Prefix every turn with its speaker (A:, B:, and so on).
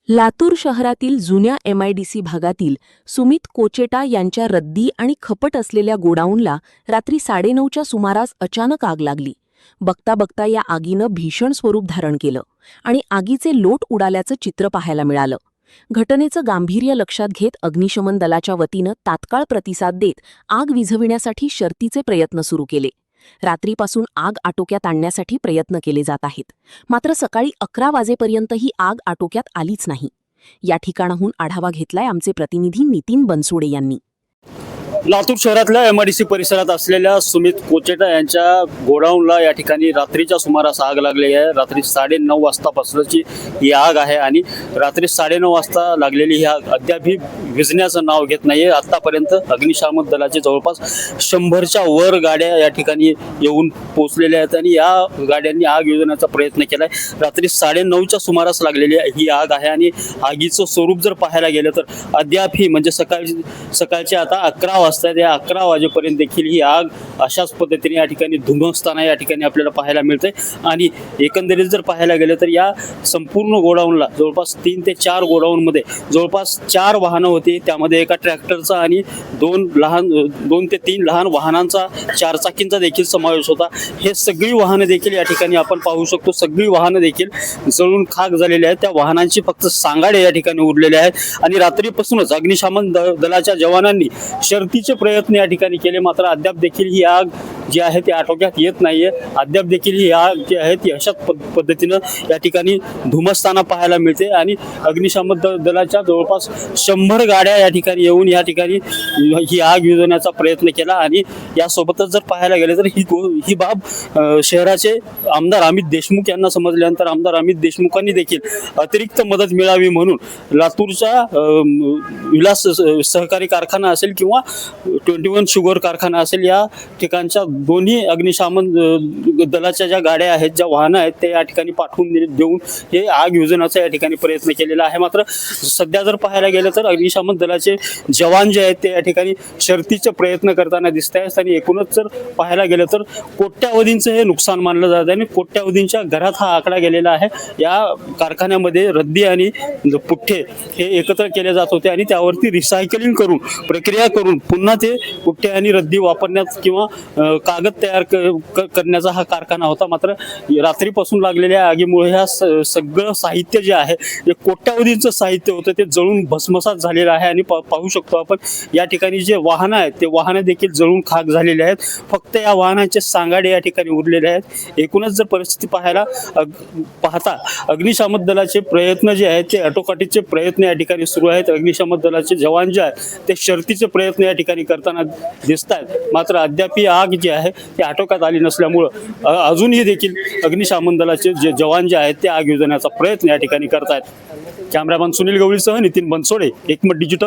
A: लातूर शहरातील जुन्या MIDC भागातील सुमित कोचेटा यांच्या रद्दी आणि खपट असलेल्या गोडाऊनला रात्री 9:30च्या सुमारास अचानक आग लागली. बघता बघता या आगीनं भीषण स्वरूप धारण केलं आणि आगीचे लोट उडाल्याचं चित्र पाहायला मिळालं. घटनेचं गांभीर्य लक्षात घेत अग्निशमन दलाच्या वतीनं तात्काळ प्रतिसाद देत आग विझविण्यासाठी शर्थीचे प्रयत्न सुरू केले. रात्रीपासून आग आटोक्यात आणण्यासाठी प्रयत्न केले जात आहेत. मात्र सकाळी 11 वाजेपर्यंत ही आग आटोक्यात आलीच नाही. या ठिकाणाहून आढावा घेतलाय आमचे प्रतिनिधी नितीन बनसोडे यांनी.
B: लातूर शहरातल्या MIDC परिसरात असलेल्या सुमित कोचेटा यांच्या गोडाऊनला या ठिकाणी रात्रीच्या सुमारास आग लागली आहे. रात्री 9:30 वाजतापासूनची ही आग आहे आणि रात्री 9:30 वाजता लागलेली ही आग अद्यापही विझण्याचं नाव घेत नाहीये. आतापर्यंत अग्निशामक दलाचे जवळपास 100च्या वर गाड्या या ठिकाणी येऊन पोहोचलेल्या आहेत आणि या गाड्यांनी आग विझवण्याचा प्रयत्न केलाय. रात्री 9:30च्या सुमारास लागलेली ही आग आहे आणि आगीचं स्वरूप जर पाहायला गेलं तर अद्यापही म्हणजे सकाळचे आता 11 वाजता या 11 वाजेपर्यंत देखील ही आग अशाच पद्धतीने या ठिकाणी धुमसताना या ठिकाणी आपल्याला पाहायला मिळते. आणि एकंदरीत जर पाहायला गेलं तर या संपूर्ण गोडाऊनला जवळपास 3 ते 4 गोडाऊनमध्ये जवळपास 4 वाहनं होती. त्यामध्ये एका ट्रॅक्टरचा आणि 2 ते 3 लहान वाहनांचा 4 चाकींचा देखील समावेश होता. हे सगळी वाहनं देखील या ठिकाणी आपण पाहू शकतो. सगळी वाहनं देखील जळून खाक झालेली आहेत. त्या वाहनांची फक्त सांगाडे या ठिकाणी उरलेले आहेत आणि रात्रीपासूनच अग्निशमन दलाच्या जवानांनी शर्थीचे प्रयत्न या ठिकाणी केले. मात्र अद्याप देखील ही आग जी आहे ती आटोक्यात येत नाहीये. अद्याप देखील ही आग जी आहे ती अशाच पद्धतीनं या ठिकाणी धुमसताना पाहायला मिळते आणि अग्निशमन दलाच्या जवळपास 100 गाड्या या ठिकाणी येऊन या ठिकाणी ही आग विझवण्याचा प्रयत्न केला. आणि यासोबतच जर पाहायला गेले तर ही बाब शहराचे आमदार अमित देशमुख यांना समजल्यानंतर आमदार अमित देशमुखांनी देखील अतिरिक्त मदत मिळावी म्हणून लातूरच्या विलास सहकारी कारखाना असेल किंवा 21 शुगर कारखाना असेल या ठिकाणच्या दोन्ही अग्निशमन दलाच्या ज्या गाड्या आहेत, ज्या वाहनं आहेत ते या ठिकाणी पाठवून देऊन हे आग विझवण्याचा या ठिकाणी प्रयत्न केलेला आहे. मात्र सध्या जर पाहायला गेलं तर अग्निशमन दलाचे जवान जे आहेत ते या ठिकाणी शर्थीचे प्रयत्न करताना दिसत आहेत. आणि एकूणच जर पाहायला गेलं तर कोट्यावधींचं हे नुकसान मानलं जात आहे आणि कोट्यावधींच्या घरात हा आकडा गेलेला आहे. या कारखान्यामध्ये रद्दी आणि पुठ्ठे हे एकत्र केले जात होते आणि त्यावरती रिसायकलिंग करून प्रक्रिया करून पुन्हा ते पुठ्ठे आणि रद्दी वापरण्यात किंवा कागद तयार करण्याचा हा कारखाना होता. मात्र रात्रीपासून लागलेल्या आगीमुळे ह्या सगळं साहित्य जे आहे जे कोट्यावधींचं साहित्य होतं ते जळून भस्मसात झालेलं आहे. आणि पाहू शकतो आपण या ठिकाणी जे वाहनं आहेत ते वाहनं देखील जळून खाक झालेले आहेत. फक्त या वाहनांचे सांगाडे या ठिकाणी उरलेले आहेत. एकूणच जर परिस्थिती पाहता अग्निशमन दलाचे प्रयत्न जे आहेत ते आटोकाटीचे प्रयत्न या ठिकाणी सुरू आहेत. अग्निशमन दलाचे जवान जे आहेत ते शर्थीचे प्रयत्न या ठिकाणी करताना दिसत आहेत. मात्र अद्याप ही आग जी आहे ती आटोक्यात आली नसल्यामुळं अजूनही देखील अग्निशमन दलाचे जे जवान जे आहेत ते आग विझवण्याचा प्रयत्न या ठिकाणी करतायत. कॅमेरामॅन सुनील गवळीसह नितीन बनसोडे, एकमत डिजिटल.